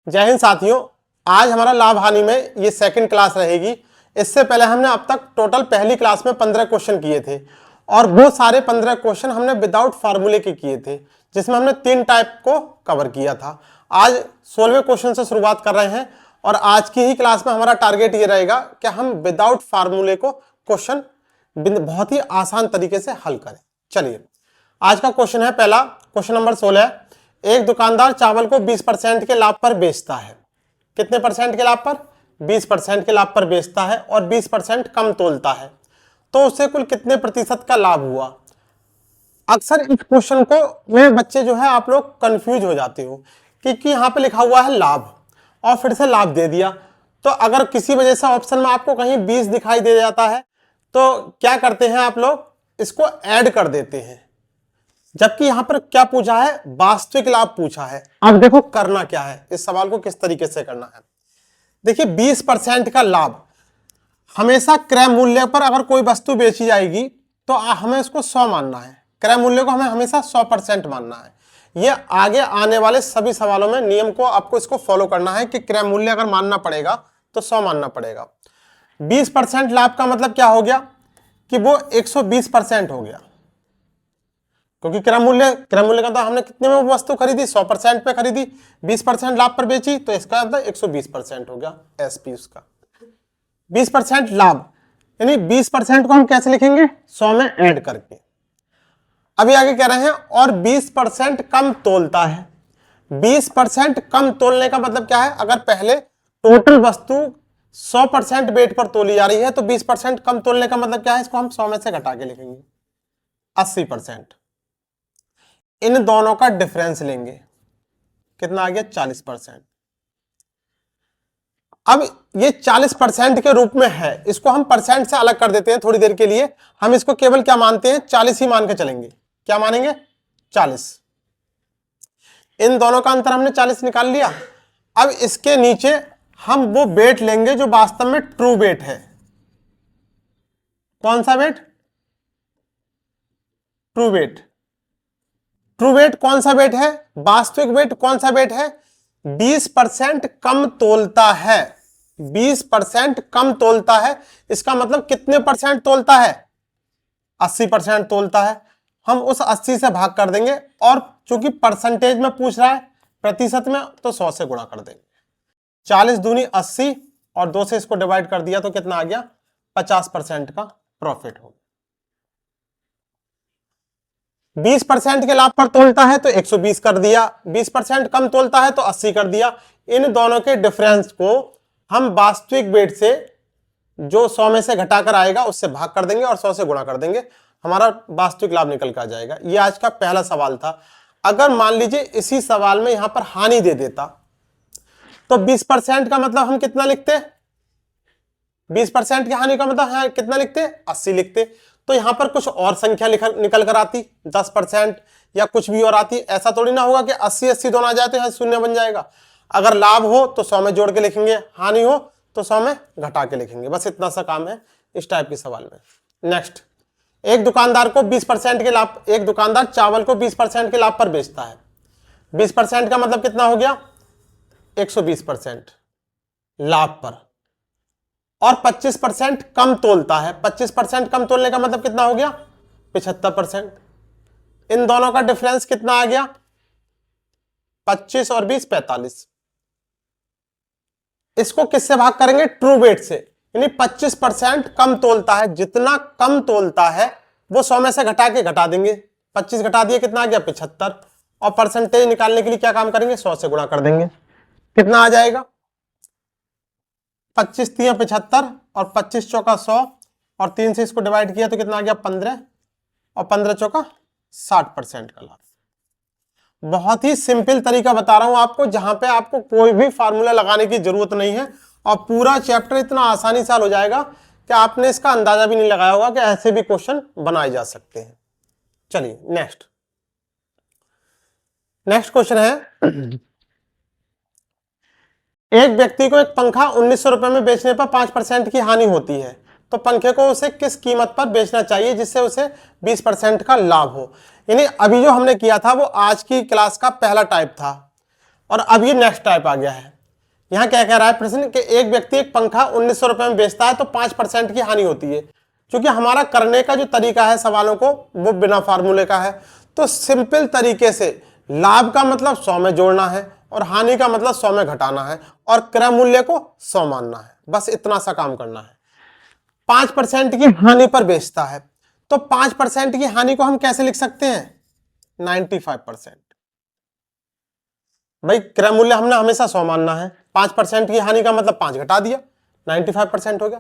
जय हिंद साथियों, आज हमारा लाभ हानि में ये सेकंड क्लास रहेगी। इससे पहले हमने अब तक टोटल पहली क्लास में 15 क्वेश्चन किए थे और वो सारे 15 क्वेश्चन हमने विदाउट फार्मूले के किए थे, जिसमें हमने 3 टाइप को कवर किया था। आज 16वें क्वेश्चन से शुरुआत कर रहे हैं और आज की ही क्लास में हमारा टारगेट ये रहेगा कि हम विदाउट फार्मूले को क्वेश्चन बहुत ही आसान तरीके से हल करें। चलिए, आज का क्वेश्चन है पहला, क्वेश्चन नंबर 16। एक दुकानदार चावल को 20% के लाभ पर बेचता है। कितने परसेंट के लाभ पर? 20% के लाभ पर बेचता है और 20% कम तोलता है, तो उसे कुल कितने प्रतिशत का लाभ हुआ? अक्सर इस क्वेश्चन को में बच्चे जो है आप लोग कंफ्यूज हो जाते हो, क्योंकि यहाँ पे लिखा हुआ है लाभ और फिर से लाभ दे दिया। तो अगर किसी वजह से ऑप्शन में आपको कहीं 20 दिखाई दे जाता है तो क्या करते हैं आप लोग, इसको ऐड कर देते हैं, जबकि यहां पर क्या पूछा है? वास्तविक लाभ पूछा है। अब देखो करना क्या है, इस सवाल को किस तरीके से करना है। देखिए, 20% का लाभ हमेशा क्रय मूल्य पर अगर कोई वस्तु बेची जाएगी तो हमें इसको 100 मानना है। क्रय मूल्य को हमें हमेशा 100% मानना है। यह आगे आने वाले सभी सवालों में नियम को आपको इसको फॉलो करना है कि क्रय मूल्य अगर मानना पड़ेगा तो 100 मानना पड़ेगा। 20% लाभ का मतलब क्या हो गया कि वो 120% हो गया, क्योंकि क्रय मूल्य का तो हमने कितने में वस्तु खरीदी? 100% पे खरीदी, 20% लाभ पर बेची, तो इसका मतलब 120% हो गया एसपी उसका। 20% लाभ यानी 20% को हम कैसे लिखेंगे? 100 में ऐड करके। अभी आगे कह रहे हैं और 20% कम तोलता है। 20% कम तोलने का मतलब क्या है? अगर पहले टोटल वस्तु 100% वेट पर तोली जा रही है तो 20% कम तोलने का मतलब क्या है? इसको हम 100 में से घटा के लिखेंगे 80%। इन दोनों का डिफरेंस लेंगे, कितना आ गया? 40%। अब ये 40% के रूप में है, इसको हम परसेंट से अलग कर देते हैं थोड़ी देर के लिए। हम इसको केवल क्या मानते हैं? 40 ही मान के चलेंगे। क्या मानेंगे? 40। इन दोनों का अंतर हमने 40 निकाल लिया। अब इसके नीचे हम वो वेट लेंगे जो वास्तव में ट्रू वेट है। कौन सा weight? True weight. True weight कौन सा वेट है? वास्तविक वेट कौन सा वेट है? 20% कम तोलता है। 20% कम तोलता है, इसका मतलब कितने परसेंट तोलता है? 80% तोलता है। हम उस 80 से भाग कर देंगे और चूंकि परसेंटेज में पूछ रहा है, प्रतिशत में, तो 100 से गुणा कर देंगे। 40 दूनी 80 और 2 से इसको डिवाइड कर दिया तो कितना आ गया? 50% का प्रॉफिट हो गया। 20% के लाभ पर तोलता है तो 120 कर दिया, 20% कम तोलता है तो 80 कर दिया। इन दोनों के डिफरेंस को हम वास्तविक वेट से जो 100 में से घटाकर आएगा उससे भाग कर देंगे और 100 से गुणा कर देंगे, हमारा वास्तविक लाभ निकल कर आ जाएगा। ये आज का पहला सवाल था। अगर मान लीजिए इसी सवाल में यहां पर हानि दे देता तो 20% का मतलब हम कितना लिखते? 20% की हानि का मतलब कितना लिखते? 80 लिखते। तो यहां पर कुछ और संख्या निकल कर आती, 10% या कुछ भी और आती। ऐसा थोड़ी ना होगा कि 80 दोनों आ जाए तो यहां शून्य बन जाएगा। अगर लाभ हो तो 100 में जोड़ के लिखेंगे, हानि हो तो 100 में घटा के लिखेंगे। बस इतना सा काम है इस टाइप के सवाल में। नेक्स्ट, एक दुकानदार चावल को 20% के लाभ पर बेचता है। 20% का मतलब कितना हो गया? 120% लाभ पर, और 25% कम तोलता है। 25% कम तोलने का मतलब कितना हो गया? 75%। इन दोनों का डिफरेंस कितना आ गया? 25 और 20 45। इसको किससे भाग करेंगे? ट्रू वेट से। यानी 25% कम तोलता है, जितना कम तोलता है वो 100 में से घटा देंगे। 25 घटा दिए, कितना आ गया? 75। और परसेंटेज निकालने के लिए क्या काम करेंगे? 100 से गुणा कर देंगे। कितना आ जाएगा? 25 3 75 और 25 चौका 100 और 3 से इसको डिवाइड किया तो कितना आ गया? 15 और 15 चौका 60% का लाभ। बहुत ही सिंपल तरीका बता रहा हूं आपको, जहां पे आपको कोई भी फार्मूला लगाने की जरूरत नहीं है और पूरा चैप्टर इतना आसानी से हल हो जाएगा कि आपने इसका अंदाजा भी नहीं लगाया होगा कि ऐसे भी क्वेश्चन बनाए जा सकते हैं। चलिए नेक्स्ट क्वेश्चन है। एक व्यक्ति को एक पंखा 1900 रुपए में बेचने पर 5% की हानि होती है, तो पंखे को उसे किस कीमत पर बेचना चाहिए जिससे उसे 20% का लाभ हो? यानी अभी जो हमने किया था वो आज की क्लास का पहला टाइप था और अब ये नेक्स्ट टाइप आ गया है। यहाँ क्या कह रहा है प्रश्न कि एक व्यक्ति एक पंखा 1900 रुपए में बेचता है तो 5% की हानि होती है। क्योंकि हमारा करने का जो तरीका है सवालों को वो बिना फार्मूले का है, तो सिंपल तरीके से लाभ का मतलब 100 में जोड़ना है और हानि का मतलब 100 में घटाना है और क्रय मूल्य को 100 मानना है, बस इतना सा काम करना है। 5% की हानि पर बेचता है तो 5% की हानि को हम कैसे लिख सकते हैं? 95%। भाई क्रय मूल्य हमने हमेशा 100 मानना है, 5% की हानि का मतलब 5 घटा दिया, 95% हो गया।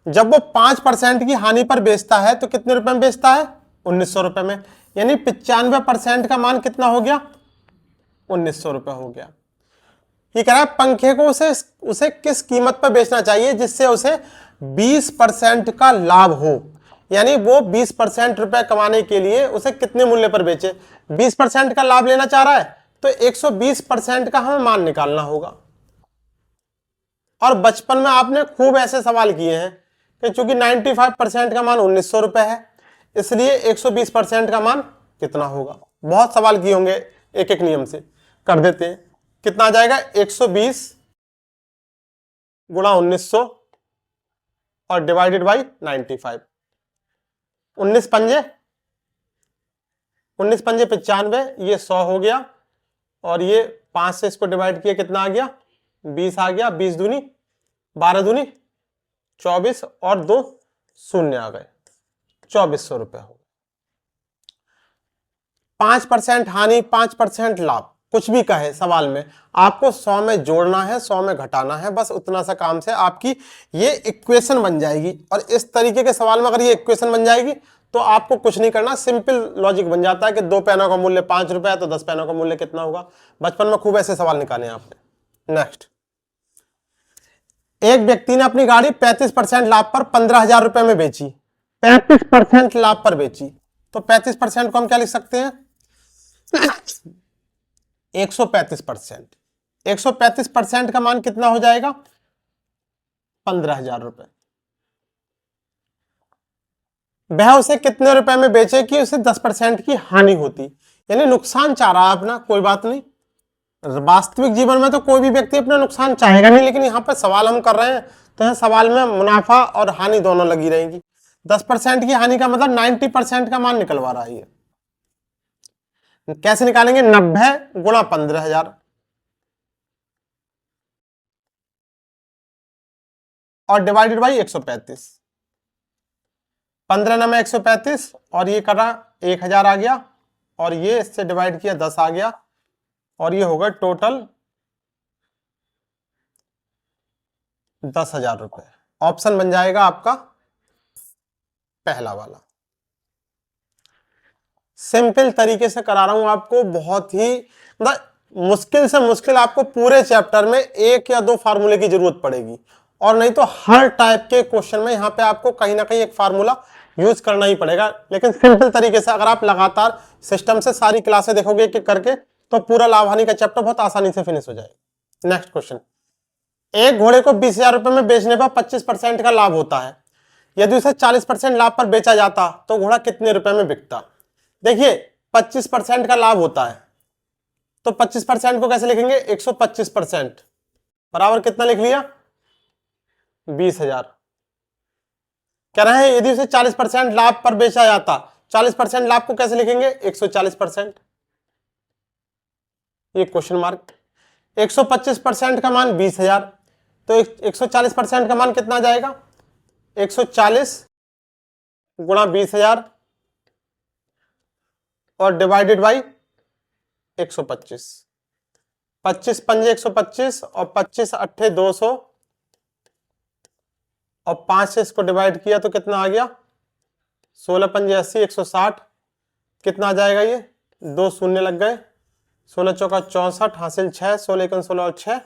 जब वो 5% की हानि पर बेचता है तो कितने रुपए में बेचता है? 1900 रुपए में, यानी 95% का मान कितना हो गया? 1900 रुपए हो गया। ये कह रहा है पंखे को उसे किस कीमत पर बेचना चाहिए जिससे उसे 20% का लाभ हो, यानी वो 20% रुपए कमाने के लिए उसे कितने मूल्य पर बेचे? 20% का लाभ लेना चाह रहा है तो 120% का हमें मान निकालना होगा। और बचपन में आपने खूब ऐसे सवाल किए हैं कि चूंकि 95% का मान 1900 रुपए है इसलिए 120% का मान कितना होगा। बहुत सवाल किए होंगे, एक एक नियम से कर देते हैं। कितना आ जाएगा? 120 गुणा 1900 और डिवाइडेड बाई 95। 19 पंजे 95, ये 100 हो गया और ये 5 से इसको डिवाइड किया कितना आ गया? 20 आ गया। 20 दूनी 12 दूनी 24 और 2 शून्य आ गए, 2400 रुपए हो। 5% हानि 5% लाभ, कुछ भी कहे सवाल में आपको 100 में जोड़ना है, 100 में घटाना है, बस उतना सा काम से आपकी ये इक्वेशन बन जाएगी। और इस तरीके के सवाल में अगर ये इक्वेशन बन जाएगी तो आपको कुछ नहीं करना, सिंपल लॉजिक बन जाता है कि 2 पेनों का मूल्य 5 रुपए है तो 10 पेनों का मूल्य कितना होगा। बचपन में खूब ऐसे सवाल निकाले आपने। नेक्स्ट, एक व्यक्ति ने अपनी गाड़ी 35% लाभ पर 15,000 रुपए में बेची। 35% लाभ पर बेची तो 35% को हम क्या लिख सकते हैं? 135%। 135% का मान कितना हो जाएगा? 15,000 रुपए। वह उसे कितने रुपए में बेचे कि उसे 10% की हानि होती, यानी नुकसान चाह रहा है अपना। कोई बात नहीं, वास्तविक जीवन में तो कोई भी व्यक्ति अपना नुकसान चाहेगा नहीं, लेकिन यहाँ पर सवाल हम कर रहे हैं तो यहाँ सवाल में मुनाफा और हानि दोनों लगी रहेंगी। 10% की हानि का मतलब 90% का मान निकलवा रहा है। कैसे निकालेंगे? 90 गुणा 15,000 और डिवाइडेड बाई 135। 15 में 135 और ये करा 1000 आ गया और ये इससे डिवाइड किया 10 आ गया और ये होगा टोटल 10,000 रुपए। ऑप्शन बन जाएगा आपका पहला वाला। सिंपल तरीके से करा रहा हूं आपको, बहुत ही मतलब मुश्किल से मुश्किल आपको पूरे चैप्टर में 1 या 2 फार्मूले की जरूरत पड़ेगी, और नहीं तो हर टाइप के क्वेश्चन में यहां पे आपको कहीं ना कहीं एक फार्मूला यूज करना ही पड़ेगा। लेकिन सिंपल तरीके से अगर आप लगातार सिस्टम से सारी क्लासें देखोगे एक एक करके तो पूरा लाभ हानि का चैप्टर बहुत आसानी से फिनिश हो जाएगा। नेक्स्ट क्वेश्चन, एक घोड़े को 20,000 रुपए में बेचने पर 25% का लाभ होता है। यदि उसे 40% लाभ पर बेचा जाता तो घोड़ा कितने रुपए में बिकता? देखिए 25% का लाभ होता है तो 25% को कैसे लिखेंगे? 125% बराबर कितना लिख लिया? 20,000। कह रहे हैं यदि उसे 40% लाभ पर बेचा जाता, 40% लाभ को कैसे लिखेंगे? 140%। ये क्वेश्चन मार्क। 125% का मान 20,000 तो 140% का मान कितना आ जाएगा? 140 गुणा 20,000 और डिवाइडेड बाई 125। 25 पंजे 125 और 25 अट्ठे 200 और 5 से इसको डिवाइड किया तो कितना आ गया? 16 पंजे 80, 160। कितना आ जाएगा? ये 2 शून्य लग गए, 16 चौका 64, हासिल 6, 16 एकम 16 और 6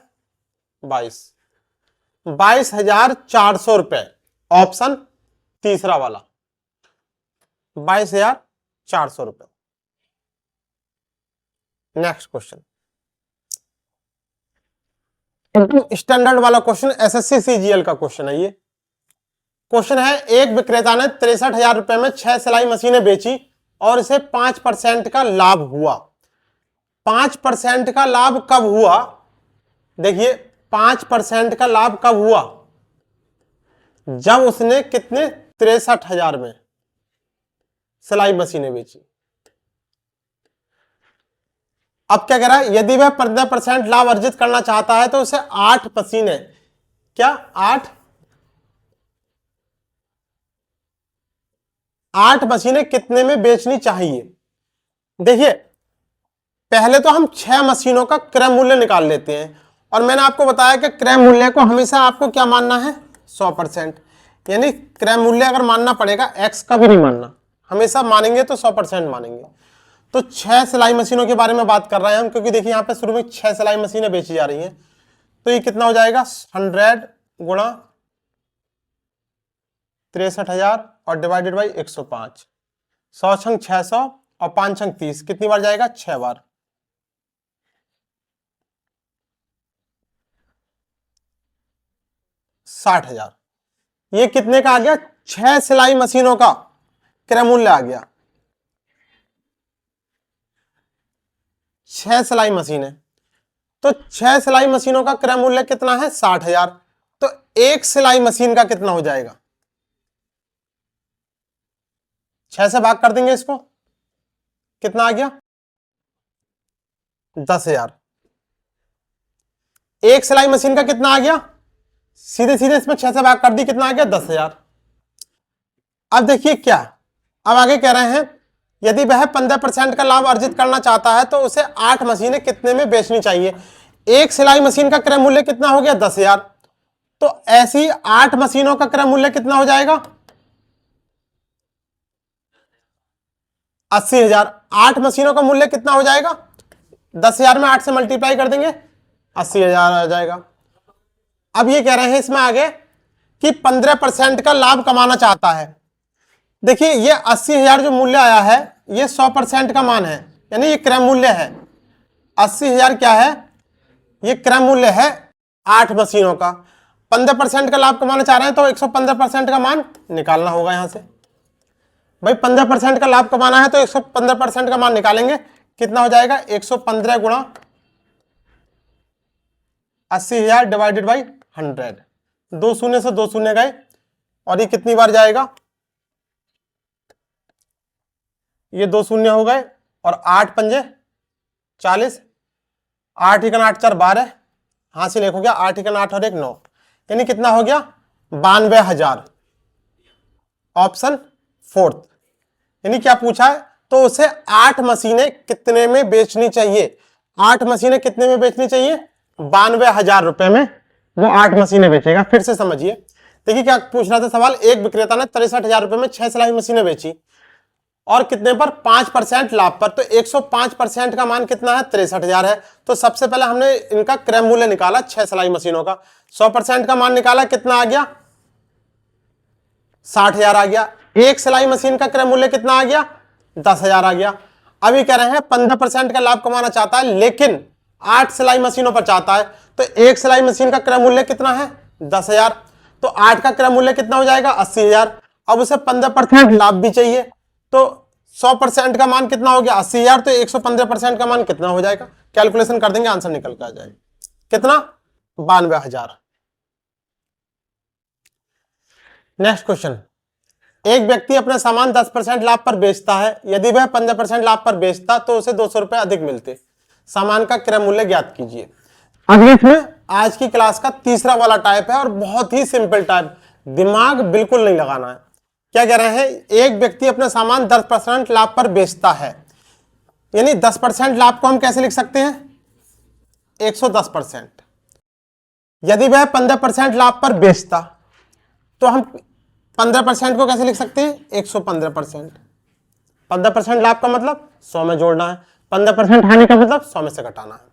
22। 22,400 रुपए। ऑप्शन तीसरा वाला 22,400 रुपए। नेक्स्ट क्वेश्चन, स्टैंडर्ड वाला क्वेश्चन, एसएससी सीजीएल का क्वेश्चन है ये। क्वेश्चन है, एक विक्रेता ने 63,000 रुपए में 6 सिलाई मशीनें बेची और इसे 5% का लाभ हुआ। 5% का लाभ कब हुआ? देखिए 5% का लाभ कब हुआ? जब उसने कितने 63,000 में सिलाई मशीनें बेची। अब क्या कह रहा है? यदि वह 15% लाभ अर्जित करना चाहता है तो उसे 8 मशीनें, क्या 8 मशीनें कितने में बेचनी चाहिए? देखिए पहले तो हम 6 मशीनों का क्रय मूल्य निकाल लेते हैं, और मैंने आपको बताया कि क्रय मूल्य को हमेशा आपको क्या मानना है? 100%। यानी क्रय मूल्य अगर मानना पड़ेगा, एक्स का भी नहीं मानना, हमेशा मानेंगे तो 100% मानेंगे। तो 6 सिलाई मशीनों के बारे में बात कर रहे हैं हम, क्योंकि देखिए यहाँ पे शुरू में 6 सिलाई मशीनें बेची जा रही हैं। तो ये कितना हो जाएगा? 100 गुणा 63,000 और डिवाइडेड बाई 105। 100 छंग 600 और 5 छंग 30, कितनी बार जाएगा? 6 बार। 60,000। ये कितने का आ गया? 6 सिलाई मशीनों का क्रय मूल्य आ गया। 6 सिलाई मशीनें, तो 6 सिलाई मशीनों का क्रय मूल्य कितना है? 60,000। तो एक सिलाई मशीन का कितना हो जाएगा? 6 से भाग कर देंगे इसको, कितना आ गया? 10,000। एक सिलाई मशीन का कितना आ गया? सीधे सीधे इसमें 6 से भाग कर दी, कितना आ गया? 10,000। अब देखिए क्या, अब आगे कह रहे हैं यदि वह 15% का लाभ अर्जित करना चाहता है तो उसे 8 मशीनें कितने में बेचनी चाहिए? एक सिलाई मशीन का क्रय मूल्य कितना हो गया? 10,000। तो ऐसी 8 मशीनों का क्रय मूल्य कितना हो जाएगा? 80,000। 8 मशीनों का मूल्य कितना हो जाएगा? 10,000 में 8 से मल्टीप्लाई कर देंगे, 80,000 आ जाएगा। अब ये कह रहे हैं इसमें आगे कि 15% का लाभ कमाना चाहता है। देखिए ये 80,000 जो मूल्य आया है ये 100% का मान है, यानी ये क्रय मूल्य है। 80,000 क्या है? ये क्रय मूल्य है 8 मशीनों का। 15% का लाभ कमाना चाह रहे हैं तो 115% का मान निकालना होगा यहां से। भाई 15% का लाभ कमाना है तो 115% का मान निकालेंगे, कितना हो जाएगा? 115 गुणा 80,000 डिवाइडेड बाई 100। 2 शून्य से 2 शून्य गए, और ये कितनी बार जाएगा? ये 2 शून्य हो गए, और 8 पंजे 40, 8 एकन 8 4 12, हां से लिखो गया 8 एकन 8 और 1 9, यानी कितना हो गया? 92,000। ऑप्शन 4। यानी क्या पूछा है? तो उसे 8 मशीनें कितने में बेचनी चाहिए? 8 मशीनें कितने में बेचनी चाहिए? 92,000 रुपए में वो 8 मशीनें बेचेगा। फिर से समझिए, देखिए क्या पूछ रहा था सवाल। एक विक्रेता ने 63,000 रुपए में 6 सिलाई मशीनें बेची, और कितने पर? 5% लाभ पर। तो 105% का मान कितना है? 63,000 है। तो सबसे पहले हमने इनका क्रय मूल्य निकाला 6 सिलाई मशीनों का, 100% का मान निकाला, कितना आ गया? 60,000 आ गया। एक सिलाई मशीन का क्रय मूल्य कितना आ गया? 10,000 आ गया। अभी कह रहे हैं 15% का लाभ कमाना चाहता है, लेकिन 8 सिलाई मशीनों पर चाहता है। तो एक सिलाई मशीन का क्रय मूल्य कितना है? 10,000। तो 8 का क्रय मूल्य कितना हो जाएगा? 80,000। अब उसे 15% लाभ भी चाहिए, तो 100% का मान कितना हो गया? 80,000। तो 115% का मान कितना हो जाएगा? कैलकुलेशन कर देंगे, आंसर निकल कर आ जाएगा। कितना? 92,000। Next question. एक व्यक्ति अपना सामान 10% लाभ पर बेचता है। यदि वह 15% लाभ पर बेचता तो उसे 200 रुपए अधिक मिलते। सामान का क्रय मूल्य ज्ञात कीजिए। अब इसमें आज की क्लास का तीसरा वाला टाइप है, और बहुत ही सिंपल टाइप, दिमाग बिल्कुल नहीं लगाना है। क्या कह रहे हैं? एक व्यक्ति अपना सामान 10% लाभ पर बेचता है, यानी 10% लाभ को हम कैसे लिख सकते हैं? 110%। यदि वह 15% लाभ पर बेचता तो हम 15% को कैसे लिख सकते हैं? 115%। 15% लाभ का मतलब 100 में जोड़ना है, 15% हानि का मतलब 100 में से घटाना है।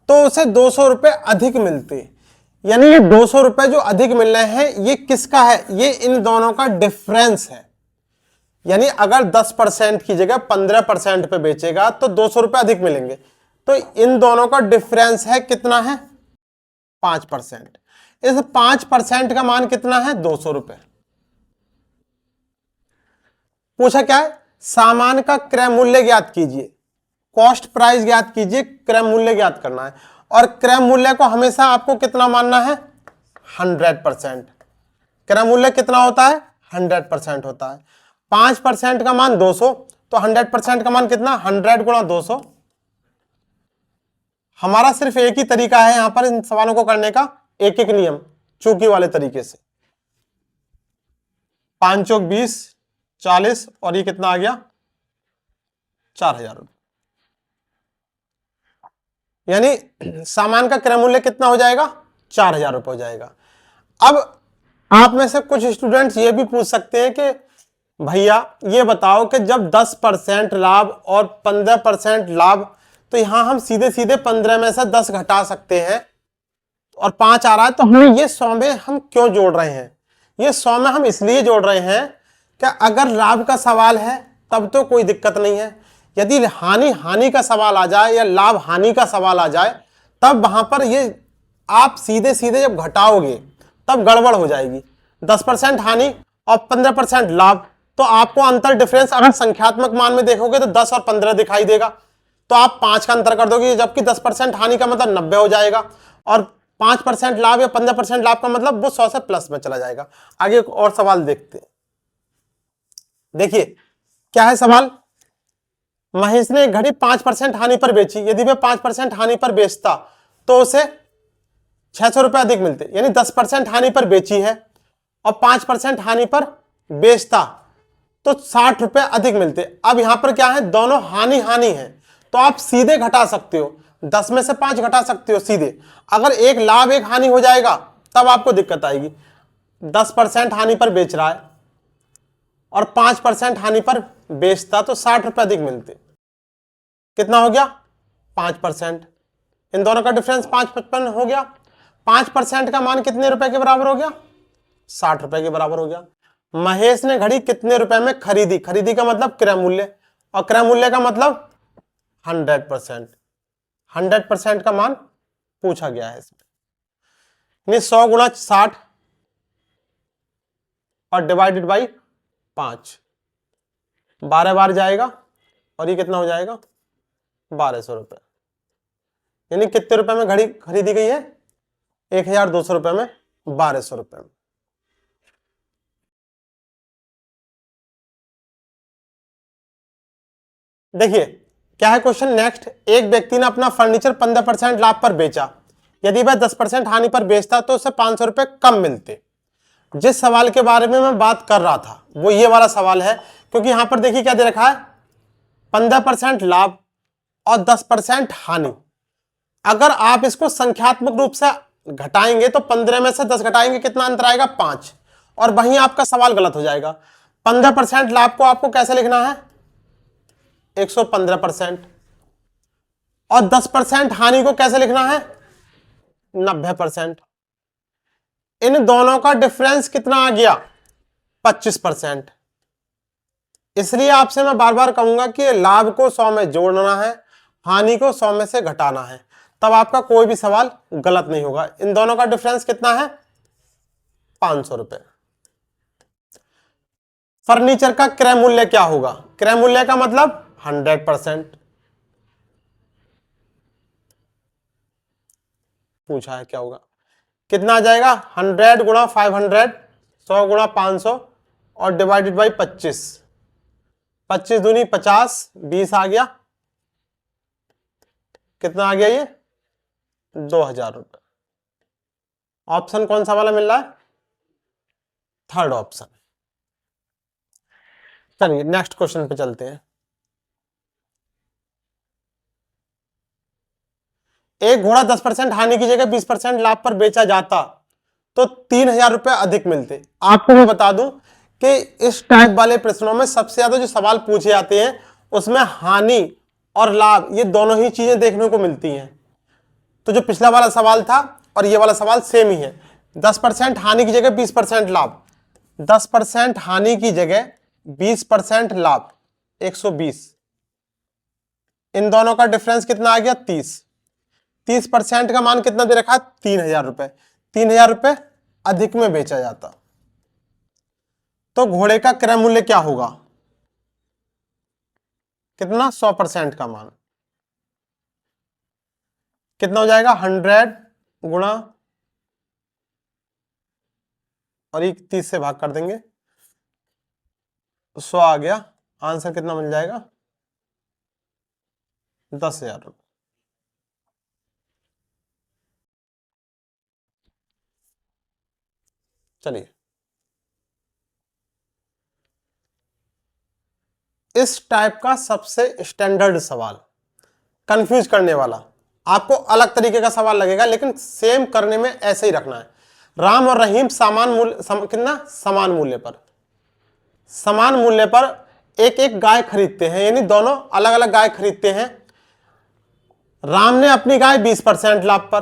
तो उसे 200 रुपए अधिक मिलते, यानी ये 200 रुपए जो अधिक मिल रहे हैं ये किसका है? ये इन दोनों का डिफरेंस है। यानी अगर 10% की जगह 15% पे बेचेगा तो 200 रुपए अधिक मिलेंगे। तो इन दोनों का डिफरेंस है, कितना है? 5%। इस 5% का मान कितना है? 200 रुपए। पूछा क्या है? सामान का क्रय मूल्य ज्ञात कीजिए। कॉस्ट प्राइस ज्ञात कीजिए, क्रय मूल्य ज्ञात करना है। और क्रय मूल्य को हमेशा आपको कितना मानना है? 100%। क्रय मूल्य कितना होता है? 100% होता है। 5% का मान 200, तो 100% का मान कितना? 100 गुणा 200। हमारा सिर्फ एक ही तरीका है यहां पर इन सवालों को करने का, एक एक नियम, चौकी वाले तरीके से। 5 चौक 20, 40, और ये कितना आ गया? 4000 रुपये। यानी सामान का क्रय मूल्य कितना हो जाएगा? 4000 रुपये हो जाएगा। अब आप में से कुछ स्टूडेंट्स ये भी पूछ सकते हैं कि भैया ये बताओ कि जब 10% लाभ और 15% लाभ, तो यहां हम सीधे सीधे 15 में से 10 घटा सकते हैं और 5 आ रहा है, तो हमें ये 100 में हम क्यों जोड़ रहे हैं? ये 100 में हम इसलिए जोड़ रहे हैं कि अगर लाभ का सवाल है तब तो कोई दिक्कत नहीं है, यदि हानि का सवाल आ जाए या लाभ हानि का सवाल आ जाए, तब वहां पर ये आप सीधे सीधे जब घटाओगे तब गड़बड़ हो जाएगी। 10% हानि और 15% लाभ, तो आपको अंतर डिफरेंस अगर संख्यात्मक मान में देखोगे तो 10 और 15 दिखाई देगा, तो आप 5 का अंतर कर दोगे, जबकि 10% हानि का मतलब 90 हो जाएगा और 5% लाभ या 15% लाभ का मतलब वो 100 से प्लस में चला जाएगा। आगे एक और सवाल देखते हैं। देखिए क्या है सवाल। महेश ने एक घड़ी 5% हानि पर बेची, यदि वह 5% हानि पर बेचता तो उसे 600 रुपए अधिक मिलते। यानी 10% हानि पर बेची है और 5% हानि पर बेचता तो 60 रुपए अधिक मिलते। अब यहां पर क्या है, दोनों हानि हानि है, तो आप सीधे घटा सकते हो, 10 में से 5 घटा सकते हो सीधे। अगर एक लाभ एक हानि हो जाएगा तब आपको दिक्कत आएगी। 10% हानि पर बेच रहा है और 5% हानि पर बेचता तो 60 रुपए अधिक मिलते। कितना हो गया? 5%। इन दोनों का डिफरेंस 555 हो गया। 5% का मान कितने रुपए के बराबर हो गया? 60 रुपए के बराबर हो गया। महेश ने घड़ी कितने रुपए में खरीदी? खरीदी का मतलब क्रय मूल्य, और क्रय मूल्य का मतलब 100%। 100% का मान पूछा गया है इसमें। 100 गुणा 60 और डिवाइडेड बाई 5, 12 बार जाएगा और ये कितना हो जाएगा? 1200 रुपए। यानी कितने रुपए में घड़ी खरीदी गई है? 1200 रुपए में 1200 रुपए में। देखिए क्या है क्वेश्चन नेक्स्ट। एक व्यक्ति ने अपना फर्नीचर 15% लाभ पर बेचा, यदि वह 10% हानि पर बेचता तो उसे 500 रुपए कम मिलते। जिस सवाल के बारे में मैं बात कर रहा था वो ये वाला सवाल है, क्योंकि यहां पर देखिए क्या दे रखा है, 15% लाभ और 10% हानि। अगर आप इसको संख्यात्मक रूप से घटाएंगे तो 15 में से 10 घटाएंगे, कितना अंतर आएगा? 5। और वहीं आपका सवाल गलत हो जाएगा। 15% लाभ को आपको कैसे लिखना है? 115%। और 10% हानि को कैसे लिखना है? 90%। इन दोनों का डिफरेंस कितना आ गया? 25%। इसलिए आपसे मैं बार बार कहूंगा कि लाभ को 100 में जोड़ना है, हानि को 100 में से घटाना है, तब आपका कोई भी सवाल गलत नहीं होगा। इन दोनों का डिफरेंस कितना है? 500 रुपए। फर्नीचर का क्रय मूल्य क्या होगा? क्रय मूल्य का मतलब 100%। पूछा है क्या होगा? कितना आ जाएगा? 100 गुणा 500, 100 गुणा 500 और डिवाइडेड बाई 25। 25 दूनी 50, 20 आ गया। कितना आ गया ये? 2000 रुपए। ऑप्शन कौन सा वाला मिल रहा है? Third option. चलिए नेक्स्ट क्वेश्चन पे चलते हैं। एक घोड़ा 10% हानि की जगह 20% लाभ पर बेचा जाता तो 3000 रुपए अधिक मिलते। आपको मैं बता दूं कि इस टाइप वाले प्रश्नों में सबसे ज्यादा जो सवाल पूछे जाते हैं उसमें हानि और लाभ ये दोनों ही चीजें देखने को मिलती हैं। तो जो पिछला वाला सवाल था और ये वाला सवाल सेम ही है। 10% हानि की जगह 20% लाभ, 10% हानि की जगह 20% लाभ, 120। इन दोनों का डिफरेंस कितना आ गया? 30। 30% का मान कितना दे रखा है? 3000 रुपए। 3000 रुपए अधिक में बेचा जाता तो घोड़े का क्रय मूल्य क्या होगा? कितना? 100% का मान। कितना हो जाएगा 100 गुणा, और ये 30 से भाग कर देंगे, 100 आ गया। आंसर कितना मिल जाएगा 10,000 रुपये। चलिए इस टाइप का सबसे स्टैंडर्ड सवाल, कंफ्यूज करने वाला, आपको अलग तरीके का सवाल लगेगा लेकिन सेम करने में ऐसे ही रखना है। राम और रहीम समान मूल्य कितना समान मूल्य पर एक एक गाय खरीदते हैं, यानी दोनों अलग अलग गाय खरीदते हैं। राम ने अपनी गाय 20% लाभ पर,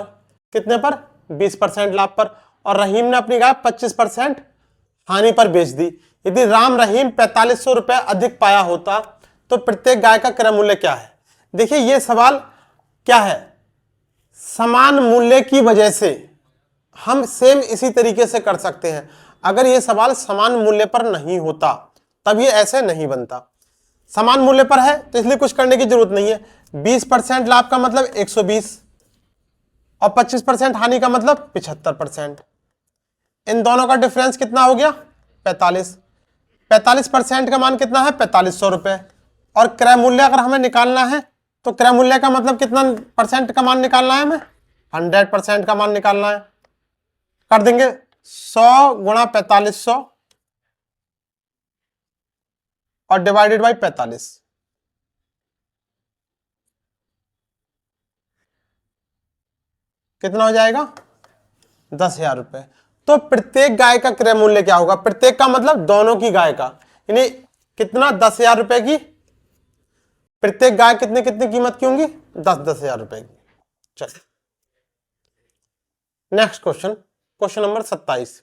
कितने पर 20% लाभ पर, और रहीम ने अपनी गाय 25% हानि पर बेच दी। यदि राम रहीम 4500 रुपए अधिक पाया होता तो प्रत्येक गाय का क्रय मूल्य क्या है। देखिए यह सवाल क्या है, समान मूल्य की वजह से हम सेम इसी तरीके से कर सकते हैं। अगर यह सवाल समान मूल्य पर नहीं होता तब ये ऐसे नहीं बनता। समान मूल्य पर है तो इसलिए कुछ करने की जरूरत नहीं है। 20% लाभ का मतलब 120 और 25% हानि का मतलब 75%। इन दोनों का डिफरेंस कितना हो गया 45। 45% का मान कितना है 4500 रुपए, और क्रय मूल्य अगर हमें निकालना है तो क्रय मूल्य का मतलब कितना परसेंट का मान निकालना है, हमें 100% का मान निकालना है। कर देंगे 100 गुणा 4500 और डिवाइडेड बाई 45, कितना हो जाएगा 10,000 रुपए। तो प्रत्येक गाय का क्रय मूल्य क्या होगा, प्रत्येक का मतलब दोनों की गाय का, यानी कितना 10,000 रुपए की, प्रत्येक गाय कितने कितने कीमत की होंगी 10,000 रुपए की। चलिए नेक्स्ट क्वेश्चन, क्वेश्चन नंबर 27।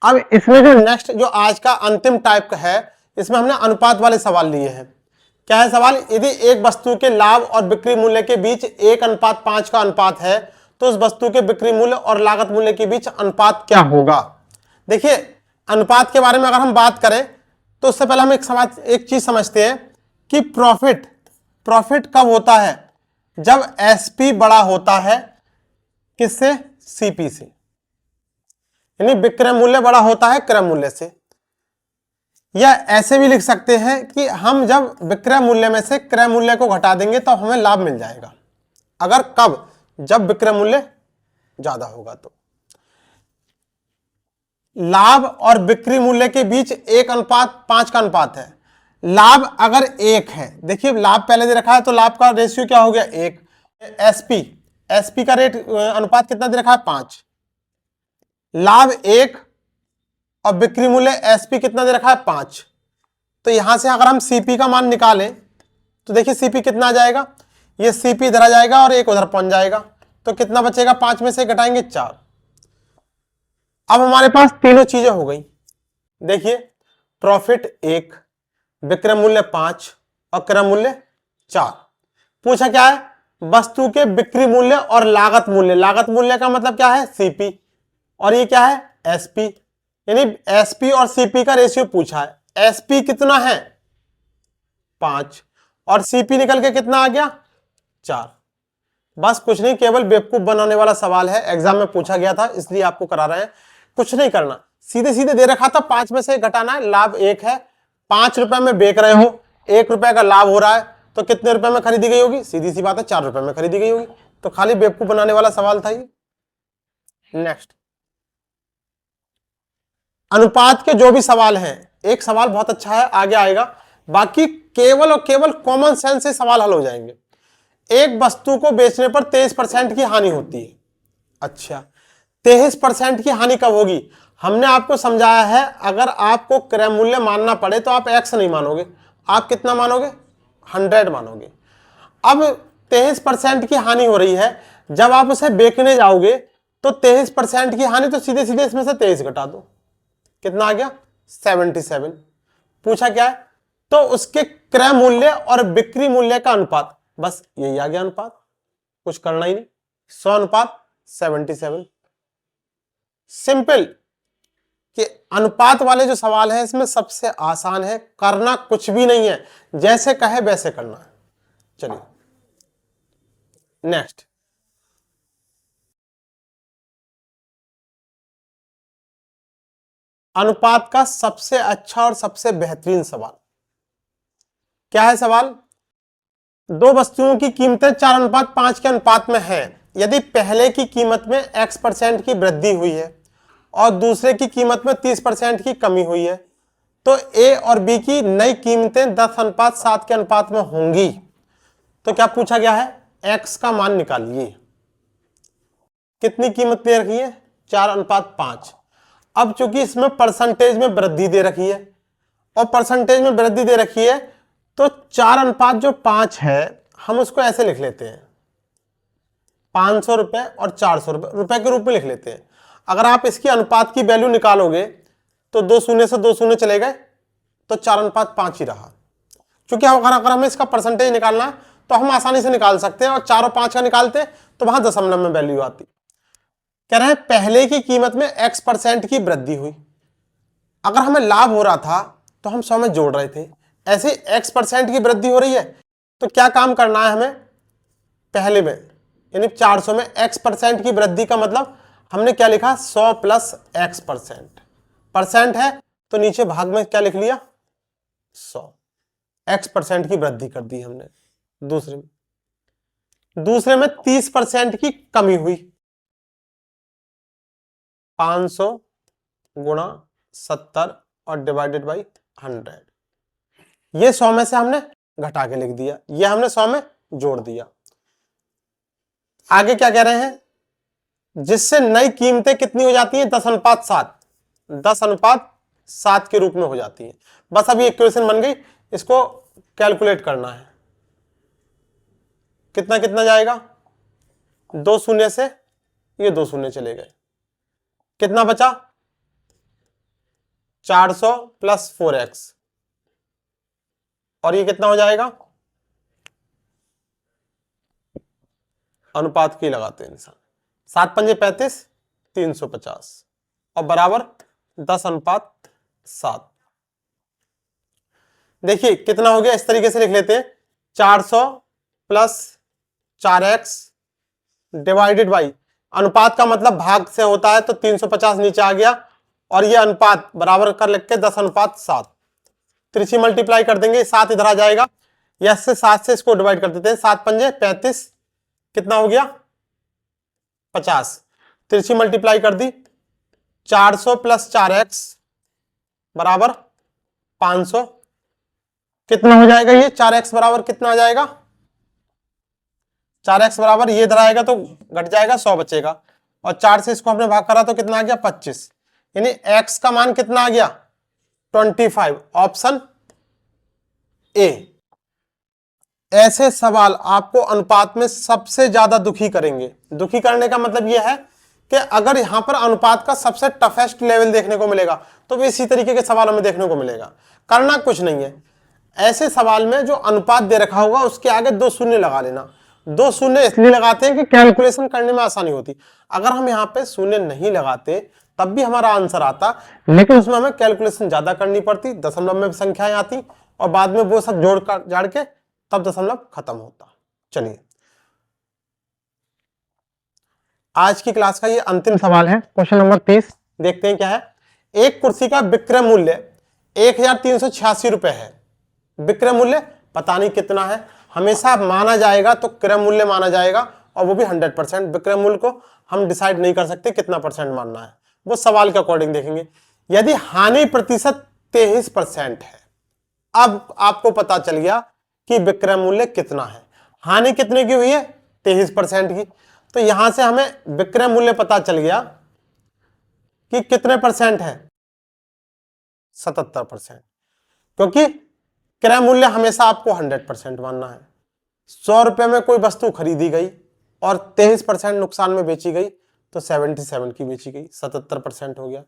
अब इसमें जो नेक्स्ट जो आज का अंतिम टाइप का है, इसमें हमने अनुपात वाले सवाल लिए हैं। क्या है सवाल, यदि एक वस्तु के लाभ और बिक्री मूल्य के बीच 1:5 का अनुपात है तो उस वस्तु के बिक्री मूल्य और लागत मूल्य के बीच अनुपात क्या होगा। देखिए अनुपात के बारे में अगर हम बात करें तो उससे पहले हम एक चीज समझते हैं कि प्रॉफिट कब होता है, जब एसपी बड़ा होता है किससे, सीपी से, यानी विक्रय मूल्य बड़ा होता है क्रय मूल्य से। या ऐसे भी लिख सकते हैं कि हम जब विक्रय मूल्य में से क्रय मूल्य को घटा देंगे तो हमें लाभ मिल जाएगा। अगर कब, जब विक्रय मूल्य ज्यादा होगा तो। लाभ और बिक्री मूल्य के बीच 1:5 का अनुपात है। लाभ अगर 1 है, देखिए लाभ पहले दे रखा है तो लाभ का रेशियो क्या हो गया 1। एसपी का रेट अनुपात कितना दे रखा है 5। लाभ 1 और बिक्री मूल्य एसपी कितना दे रखा है 5। तो यहां से अगर हम सीपी का मान निकालें तो देखिए सीपी कितना आ जाएगा, ये सीपी इधर आ जाएगा और एक उधर पहुंच जाएगा, तो कितना बचेगा 5 में से घटाएंगे 4। अब हमारे पास तीनों चीजें हो गई। देखिए प्रॉफिट 1, विक्रय मूल्य 5 और क्रय मूल्य 4। पूछा क्या है, वस्तु के बिक्री मूल्य और लागत मूल्य। लागत मूल्य का मतलब क्या है सीपी, और ये क्या है एसपी, यानी एसपी और सीपी का रेशियो पूछा है। एसपी कितना है 5 और सीपी निकल के कितना आ गया 4। बस कुछ नहीं, केवल बेवकूफ बनाने वाला सवाल है, एग्जाम में पूछा गया था इसलिए आपको करा रहे हैं। कुछ नहीं करना, सीधे सीधे दे रखा था 5 में से घटाना है। लाभ 1 है, 5 रुपए में बेच रहे हो, 1 रुपए का लाभ हो रहा है, तो कितने रुपए में खरीदी गई होगी, सीधी सी बात है 4 रुपए में खरीदी गई होगी। तो खाली बेवकूफ बनाने वाला सवाल था ये। नेक्स्ट अनुपात के जो भी सवाल हैं, एक सवाल बहुत अच्छा है आगे आएगा, बाकी केवल और केवल कॉमन सेंस से सवाल हल हो जाएंगे। एक वस्तु को बेचने पर 23% की हानि होती है। अच्छा 23% की हानि कब होगी, हमने आपको समझाया है अगर आपको क्रय मूल्य मानना पड़े तो आप एक्स नहीं मानोगे, आप कितना मानोगे 100 मानोगे। अब 23% की हानि हो रही है, जब आप उसे बेचने जाओगे तो 23% की हानि, तो सीधे सीधे इसमें से 23 घटा दो, कितना आ गया 77। पूछा क्या है, तो उसके क्रय मूल्य और बिक्री मूल्य का अनुपात, बस यही आ गया अनुपात, कुछ करना ही नहीं, 100:77। सिंपल कि अनुपात वाले जो सवाल है इसमें सबसे आसान है, करना कुछ भी नहीं है, जैसे कहे वैसे करना है। चलिए नेक्स्ट अनुपात का सबसे अच्छा और सबसे बेहतरीन सवाल क्या है? सवाल, दो वस्तुओं की कीमतें 4:5 के अनुपात में है। यदि पहले की कीमत में x% की वृद्धि हुई है और दूसरे की कीमत में 30% की कमी हुई है, तो ए और बी की नई कीमतें 10:7 के अनुपात में होंगी। तो क्या पूछा गया है? x का मान निकालिए। कितनी कीमत दे रखी है? 4:5। अब चूंकि इसमें परसेंटेज में वृद्धि दे रखी है और परसेंटेज में वृद्धि दे रखी है, तो 4:5 है, हम उसको ऐसे लिख लेते हैं, 500 रुपए और 400 रुपए, रुपए के रूप में लिख लेते हैं। अगर आप इसकी अनुपात की वैल्यू निकालोगे तो 2 शून्य से 2 शून्य चले गए, तो 4:5 ही रहा। क्योंकि अगर हमें इसका परसेंटेज निकालना है तो हम आसानी से निकाल सकते हैं, और 4 और 5 का निकालते तो वहां दशमलव में वैल्यू आती। कह रहे हैं पहले की कीमत में x% की वृद्धि हुई। अगर हमें लाभ हो रहा था तो हम 100 में जोड़ रहे थे, ऐसे x% की वृद्धि हो रही है, तो क्या काम करना है हमें? पहले में यानी 400 में x% की वृद्धि का मतलब हमने क्या लिखा? 100 प्लस x%। परसेंट है तो नीचे भाग में क्या लिख लिया? 100। x% की वृद्धि कर दी हमने। दूसरे में 30% की कमी हुई, 500 गुणा 70 और डिवाइडेड बाई 100। ये 100 में से हमने घटा के लिख दिया, ये हमने 100 में जोड़ दिया। आगे क्या कह रहे हैं? जिससे नई कीमतें कितनी हो जाती हैं? 10:7। 10:7 के रूप में हो जाती है। बस अभी इक्वेशन बन गई, इसको कैलकुलेट करना है। कितना कितना जाएगा? 2 शून्य से ये 2 शून्य चले गए, कितना बचा? 400 प्लस 4x, और ये कितना हो जाएगा? अनुपात की लगाते हैं निशान, 7 पंजे 35, 350 और बराबर 10:7। देखिए कितना हो गया, इस तरीके से लिख लेते हैं, 400 प्लस 4x डिवाइडेड बाई, अनुपात का मतलब भाग से होता है तो 350 नीचे आ गया, और ये अनुपात बराबर कर लिख के 10:7। त्रिची मल्टीप्लाई कर देंगे, 7 इधर आ जाएगा, यस से 7 से इसको डिवाइड कर देते हैं, 7 पंजे 35, कितना हो गया? 50। त्रिची मल्टीप्लाई कर दी, 400 प्लस 4x बराबर 500। कितना हो जाएगा ये? 4x बराबर कितना आ जाएगा? 4x बराबर ये इधर आएगा तो घट जाएगा, 100 बचेगा, और 4 से इसको हमने भाग करा तो कितना आ गया? 25। यानी x का मान कितना आ गया? 25। Option A. ऐसे सवाल आपको अनुपात में सबसे ज्यादा दुखी करेंगे। दुखी करने का मतलब यह है कि अगर यहां पर अनुपात का सबसे टफेस्ट लेवल देखने को मिलेगा तो भी इसी तरीके के सवालों में देखने को मिलेगा। करना कुछ नहीं है, ऐसे सवाल में जो अनुपात दे रखा होगा उसके आगे 2 शून्य लगा लेना। 2 शून्य इसलिए लगाते हैं कि कैलकुलेशन करने में आसानी होती। अगर हम यहाँ पे शून्य नहीं लगाते तब भी हमारा आंसर आता, लेकिन उसमें हमें कैलकुलेशन ज्यादा करनी पड़ती, दशमलव में संख्याएं आती और बाद में वो सब जोड़ कर जाड़ के तब दशमलव खत्म होता। चलिए आज की क्लास का ये अंतिम सवाल है, क्वेश्चन नंबर 30। देखते हैं क्या है। एक कुर्सी का विक्रय मूल्य 1386 रुपए है। विक्रय मूल्य पता नहीं कितना है, हमेशा माना जाएगा तो क्रय मूल्य माना जाएगा, और वो भी 100%। विक्रय मूल्य को हम डिसाइड नहीं कर सकते कितना परसेंट मानना है, वो सवाल के अकॉर्डिंग देखेंगे। यदि हानि प्रतिशत 23% है, अब आपको पता चल गया कि विक्रय मूल्य कितना है। हानि कितने की हुई है? 23% की। तो यहां से हमें विक्रय मूल्य पता चल गया कि कितने परसेंट है? 77%। क्योंकि क्रय मूल्य हमेशा आपको 100% मानना है। 100 रुपए में कोई वस्तु खरीदी गई और 23% नुकसान में बेची गई तो 77 की बेची गई, 77% हो गया।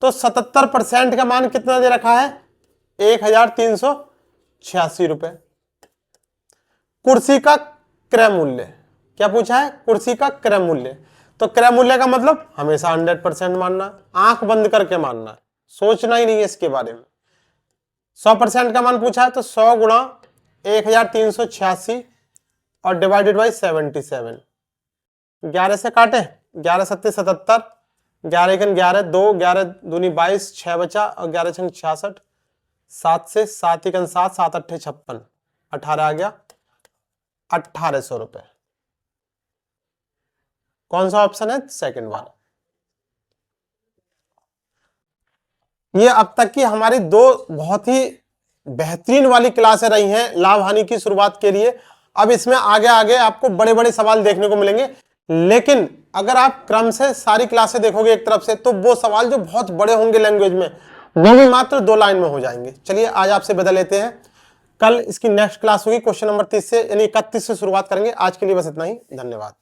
तो 77% का मान कितना दे रखा है? 1386 रुपए। कुर्सी का क्रय मूल्य क्या पूछा है? कुर्सी का क्रय मूल्य। तो क्रय मूल्य का मतलब हमेशा 100% मानना है, आंख बंद करके मानना है, सोचना ही नहीं है इसके बारे में। 100% का मान पूछा है तो 100 गुणा 1386 और डिवाइडेड बाई 77। 11 से काटे, 11 सत्ते 77, 11 एकन 11, 2, 11 दूनी 22, 6 बचा और 11 छंग 66, 7 से 7 एकन 7, 7 अट्ठे 56, 18 आ गया 1800 रुपए। कौन सा ऑप्शन है? सेकंड वाला। ये अब तक की हमारी दो बहुत ही बेहतरीन वाली क्लासें रही हैं लाभ हानि की शुरुआत के लिए। अब इसमें आगे आगे आपको बड़े बड़े सवाल देखने को मिलेंगे, लेकिन अगर आप क्रम से सारी क्लासें देखोगे एक तरफ से, तो वो सवाल जो बहुत बड़े होंगे लैंग्वेज में, वो भी मात्र 2 लाइन में हो जाएंगे। चलिए आज आपसे बदल लेते हैं, कल इसकी नेक्स्ट क्लास होगी क्वेश्चन नंबर 30 से, यानी 31 से शुरुआत करेंगे। आज के लिए बस इतना ही, धन्यवाद।